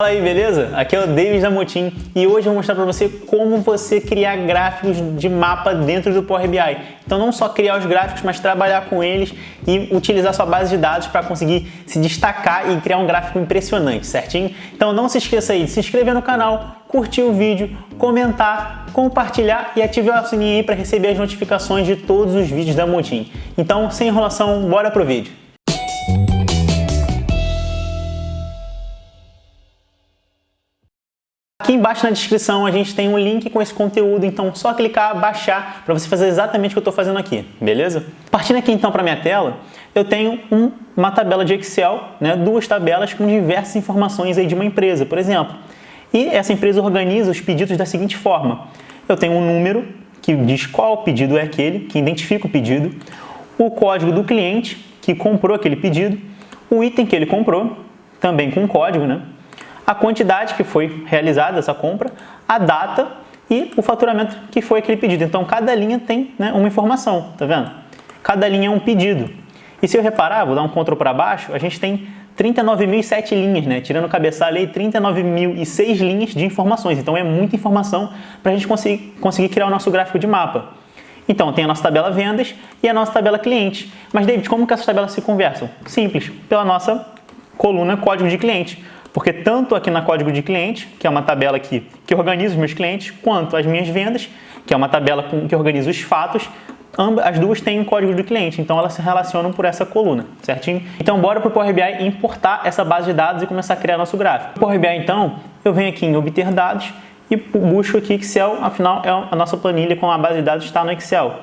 Fala aí, beleza? Aqui é o David da Motim e hoje eu vou mostrar para você como você criar gráficos de mapa dentro do Power BI. Então não só criar os gráficos, mas trabalhar com eles e utilizar sua base de dados para conseguir se destacar e criar um gráfico impressionante, certinho? Então não se esqueça aí de se inscrever no canal, curtir o vídeo, comentar, compartilhar e ativar o sininho aí para receber as notificações de todos os vídeos da Motim. Então, sem enrolação, bora pro vídeo! Aqui embaixo na descrição a gente tem um link com esse conteúdo, então só clicar, baixar para você fazer exatamente o que eu estou fazendo aqui, beleza? Partindo aqui então para minha tela, eu tenho uma tabela de Excel, duas tabelas com diversas informações aí de uma empresa, por exemplo. E essa empresa organiza os pedidos da seguinte forma: eu tenho um número que diz qual pedido é aquele, que identifica o pedido, o código do cliente que comprou aquele pedido, o item que ele comprou, também com código, a quantidade que foi realizada essa compra, a data e o faturamento que foi aquele pedido. Então, cada linha tem uma informação, tá vendo? Cada linha é um pedido. E se eu reparar, vou dar um Ctrl para baixo, a gente tem 39.007 linhas, tirando o cabeçalho aí, 39.006 linhas de informações. Então, é muita informação para a gente conseguir criar o nosso gráfico de mapa. Então, tem a nossa tabela vendas e a nossa tabela cliente. Mas, David, como que essas tabelas se conversam? Simples, pela nossa coluna código de cliente. Porque tanto aqui na código de cliente, que é uma tabela aqui que organiza os meus clientes, quanto as minhas vendas, que é uma tabela que organiza os fatos, as duas têm um código de cliente, então elas se relacionam por essa coluna, certinho? Então bora para o Power BI importar essa base de dados e começar a criar nosso gráfico. No Power BI então, eu venho aqui em obter dados e busco aqui Excel, afinal a nossa planilha com a base de dados está no Excel.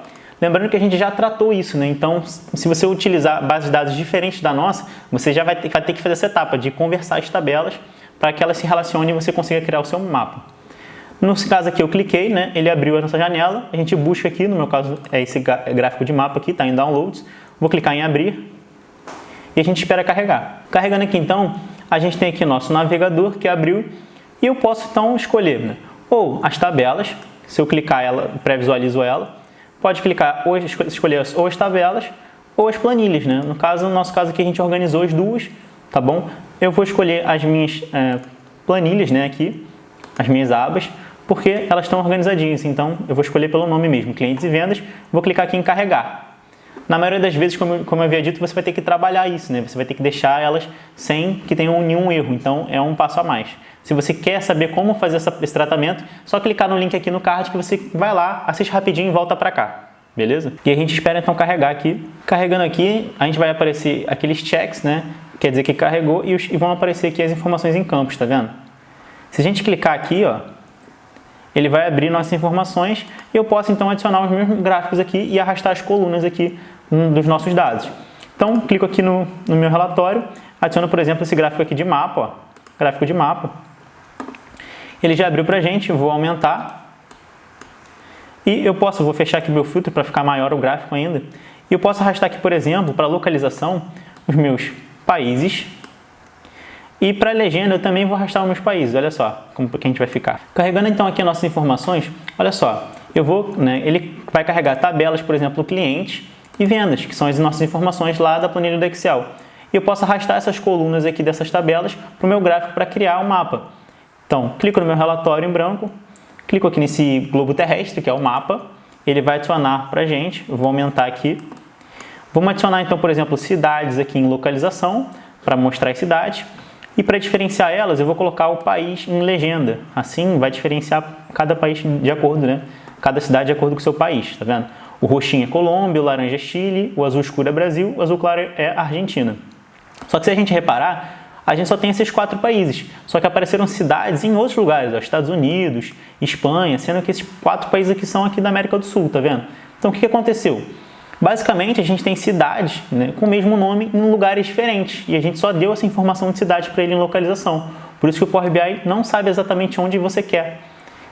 Lembrando que a gente já tratou isso, então se você utilizar bases de dados diferentes da nossa, você já vai ter que fazer essa etapa de conversar as tabelas para que elas se relacionem e você consiga criar o seu mapa. No caso aqui eu cliquei, ele abriu a nossa janela, a gente busca aqui, no meu caso é esse gráfico de mapa aqui, está em Downloads, vou clicar em abrir e a gente espera carregar. Carregando aqui então, a gente tem aqui nosso navegador que abriu e eu posso então escolher ou as tabelas, se eu clicar ela, pré-visualizo ela, pode clicar ou escolher ou as tabelas ou as planilhas, No nosso caso aqui a gente organizou as duas, tá bom? Eu vou escolher as minhas planilhas, aqui, as minhas abas, porque elas estão organizadinhas, então eu vou escolher pelo nome mesmo, clientes e vendas, vou clicar aqui em carregar. Na maioria das vezes, como eu havia dito, você vai ter que trabalhar isso, Você vai ter que deixar elas sem que tenham nenhum erro, então é um passo a mais. Se você quer saber como fazer esse tratamento, só clicar no link aqui no card que você vai lá, assiste rapidinho e volta para cá, beleza? E a gente espera então carregar aqui. Carregando aqui, a gente vai aparecer aqueles checks, Quer dizer que carregou e vão aparecer aqui as informações em campos, tá vendo? Se a gente clicar aqui, ele vai abrir nossas informações e eu posso então adicionar os meus gráficos aqui e arrastar as colunas aqui dos nossos dados. Então, clico aqui no meu relatório, adiciono, por exemplo, esse gráfico aqui de mapa, gráfico de mapa. Ele já abriu para a gente, vou aumentar. E vou fechar aqui meu filtro para ficar maior o gráfico ainda. E eu posso arrastar aqui, por exemplo, para localização, os meus países. E para legenda eu também vou arrastar os meus países, olha só como que a gente vai ficar. Carregando então aqui as nossas informações, olha só, ele vai carregar tabelas, por exemplo, clientes e vendas, que são as nossas informações lá da planilha do Excel. E eu posso arrastar essas colunas aqui dessas tabelas para o meu gráfico para criar um mapa. Então, clico no meu relatório em branco, clico aqui nesse globo terrestre, que é o mapa, ele vai adicionar para a gente, eu vou aumentar aqui. Vamos adicionar então, por exemplo, cidades aqui em localização, para mostrar as cidades. E para diferenciar elas, eu vou colocar o país em legenda. Assim, vai diferenciar cada país de acordo, Cada cidade de acordo com o seu país, tá vendo? O roxinho é Colômbia, o laranja é Chile, o azul escuro é Brasil, o azul claro é Argentina. Só que se a gente reparar, a gente só tem esses 4 países, só que apareceram cidades em outros lugares, Estados Unidos, Espanha, sendo que esses 4 países aqui são aqui da América do Sul, tá vendo? Então o que aconteceu? Basicamente a gente tem cidades com o mesmo nome em lugares diferentes e a gente só deu essa informação de cidade para ele em localização. Por isso que o Power BI não sabe exatamente onde você quer.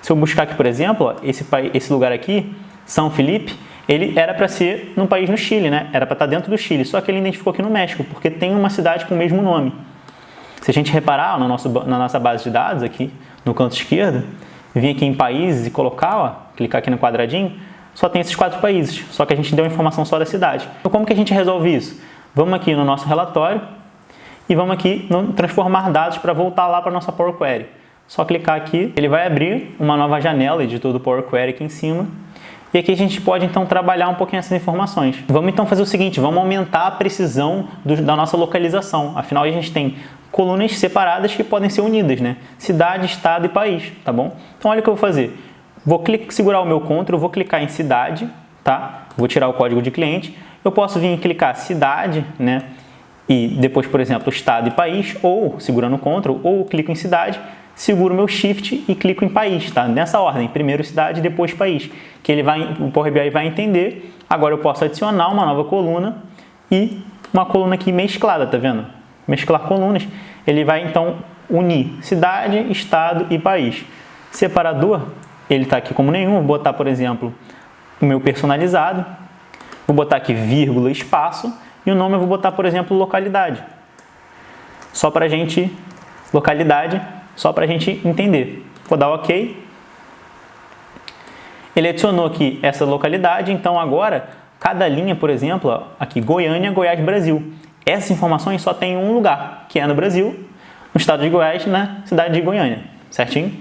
Se eu buscar aqui, por exemplo, esse lugar aqui, São Felipe, ele era para ser num país no Chile, Era para estar dentro do Chile, só que ele identificou aqui no México, porque tem uma cidade com o mesmo nome. Se a gente reparar na nossa base de dados aqui no canto esquerdo, vir aqui em países e colocar, clicar aqui no quadradinho, só tem esses 4 países, só que a gente deu a informação só da cidade. Então como que a gente resolve isso? Vamos aqui no nosso relatório e vamos aqui no transformar dados para voltar lá para a nossa Power Query. Só clicar aqui, ele vai abrir uma nova janela, editor do Power Query aqui em cima. E aqui a gente pode então trabalhar um pouquinho essas informações. Vamos então fazer o seguinte, vamos aumentar a precisão da nossa localização. Afinal, a gente tem colunas separadas que podem ser unidas, né? Cidade, estado e país, tá bom? Então olha o que eu vou fazer. Vou segurar o meu Ctrl, vou clicar em cidade, tá? Vou tirar o código de cliente. Eu posso vir e clicar cidade, né? E depois, por exemplo, estado e país, ou segurando o Ctrl, ou clico em cidade, seguro o meu Shift e clico em país, tá? Nessa ordem, primeiro cidade, depois país, que o Power BI vai entender. Agora eu posso adicionar uma nova coluna e uma coluna aqui mesclada, tá vendo? Mesclar colunas, ele vai então unir cidade, estado e país. Separador, ele está aqui como nenhum, vou botar, por exemplo, o meu personalizado, vou botar aqui vírgula, espaço, e o nome eu vou botar, por exemplo, localidade. Só para a gente entender. Vou dar OK. Ele adicionou aqui essa localidade, então agora, cada linha, por exemplo, ó, aqui Goiânia, Goiás, Brasil. Essas informações só tem em um lugar, que é no Brasil, no estado de Goiás, na cidade de Goiânia, certinho?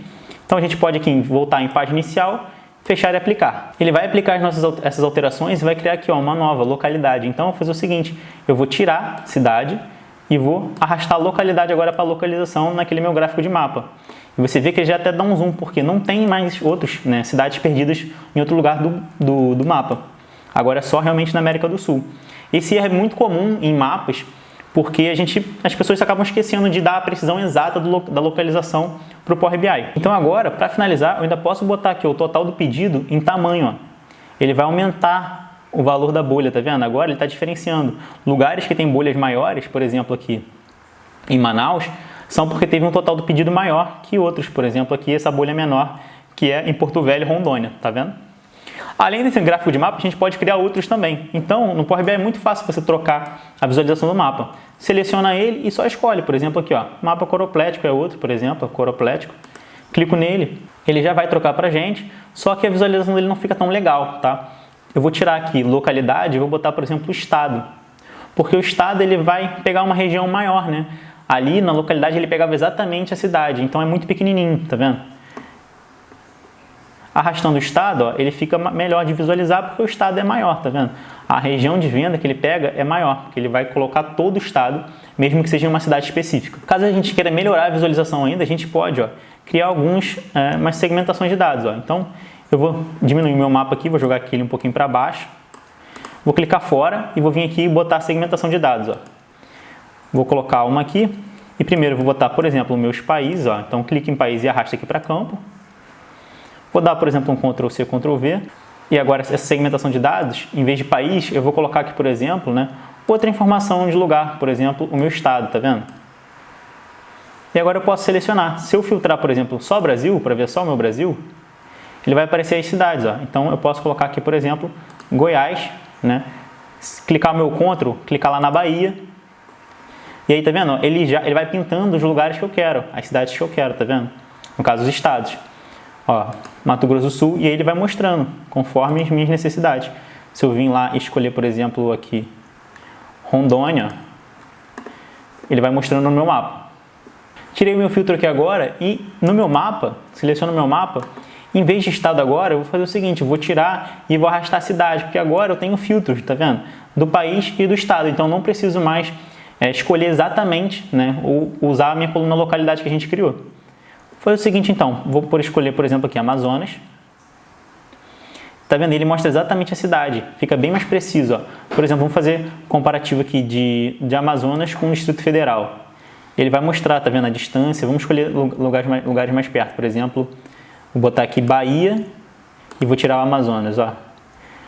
Então a gente pode aqui voltar em página inicial, fechar e aplicar. Ele vai aplicar essas alterações e vai criar aqui ó, uma nova localidade. Então eu vou fazer o seguinte, eu vou tirar cidade e vou arrastar a localidade agora para a localização naquele meu gráfico de mapa. E você vê que ele já até dá um zoom, porque não tem mais outros, né, cidades perdidas em outro lugar do mapa. Agora é só realmente na América do Sul. Esse é muito comum em mapas, porque as pessoas acabam esquecendo de dar a precisão exata da localização para o Power BI. Então agora, para finalizar, eu ainda posso botar aqui o total do pedido em tamanho. Ó. Ele vai aumentar o valor da bolha, tá vendo? Agora ele está diferenciando. Lugares que têm bolhas maiores, por exemplo aqui em Manaus, são porque teve um total do pedido maior que outros. Por exemplo, aqui essa bolha menor, que é em Porto Velho, Rondônia, tá vendo? Além desse gráfico de mapa, a gente pode criar outros também. Então, no Power BI é muito fácil você trocar a visualização do mapa. Seleciona ele e só escolhe. Por exemplo, aqui, ó, mapa coroplético é outro, por exemplo, coroplético. Clico nele, ele já vai trocar pra gente, só que a visualização dele não fica tão legal, tá? Eu vou tirar aqui localidade e vou botar, por exemplo, o estado. Porque o estado ele vai pegar uma região maior, né? Ali na localidade ele pegava exatamente a cidade, então é muito pequenininho, tá vendo? Arrastando o estado, ó, ele fica melhor de visualizar porque o estado é maior, tá vendo? A região de venda que ele pega é maior, porque ele vai colocar todo o estado, mesmo que seja em uma cidade específica. Caso a gente queira melhorar a visualização ainda, a gente pode ó, criar umas segmentações de dados. Ó. Então, eu vou diminuir meu mapa aqui, vou jogar aquele um pouquinho para baixo, vou clicar fora e vou vir aqui e botar a segmentação de dados. Ó. Vou colocar uma aqui e primeiro vou botar, por exemplo, meus países. Ó. Então, clique em país e arrasta aqui para campo. Vou dar, por exemplo, um Ctrl+C, Ctrl+V. E agora, essa segmentação de dados, em vez de país, eu vou colocar aqui, por exemplo, né, outra informação de lugar, por exemplo, o meu estado, tá vendo? E agora eu posso selecionar. Se eu filtrar, por exemplo, só Brasil, para ver só o meu Brasil, ele vai aparecer as cidades. Ó. Então, eu posso colocar aqui, por exemplo, Goiás, né? Clicar o meu Ctrl, clicar lá na Bahia. E aí, tá vendo? Ele vai pintando os lugares que eu quero, as cidades que eu quero, tá vendo? No caso, os estados. Ó, Mato Grosso do Sul, e aí ele vai mostrando conforme as minhas necessidades. Se eu vim lá escolher, por exemplo, aqui Rondônia, ele vai mostrando no meu mapa. Tirei o meu filtro aqui agora e no meu mapa, seleciono o meu mapa, em vez de estado agora, eu vou fazer o seguinte, eu vou tirar e vou arrastar a cidade, porque agora eu tenho filtros, tá vendo? Do país e do estado, então não preciso mais escolher exatamente, né, ou usar a minha coluna localidade que a gente criou. Foi o seguinte então, vou escolher, por exemplo, aqui Amazonas. Tá vendo? Ele mostra exatamente a cidade, fica bem mais preciso. Ó. Por exemplo, vamos fazer comparativo aqui de Amazonas com o Distrito Federal. Ele vai mostrar, tá vendo, a distância. Vamos escolher lugares mais perto, por exemplo, vou botar aqui Bahia e vou tirar o Amazonas, ó.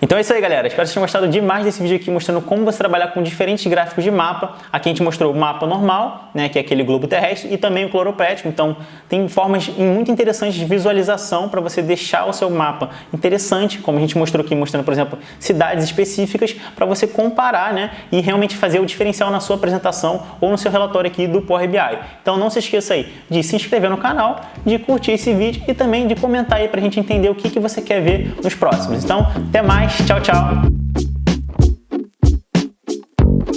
Então é isso aí, galera. Espero que vocês tenham gostado demais desse vídeo aqui, mostrando como você trabalhar com diferentes gráficos de mapa. Aqui a gente mostrou o mapa normal, né, que é aquele globo terrestre, e também o cloroplético. Então tem formas muito interessantes de visualização para você deixar o seu mapa interessante, como a gente mostrou aqui, mostrando, por exemplo, cidades específicas para você comparar, né, e realmente fazer o diferencial na sua apresentação ou no seu relatório aqui do Power BI. Então não se esqueça aí de se inscrever no canal, de curtir esse vídeo e também de comentar aí para a gente entender o que você quer ver nos próximos. Então, até mais. Tchau, tchau!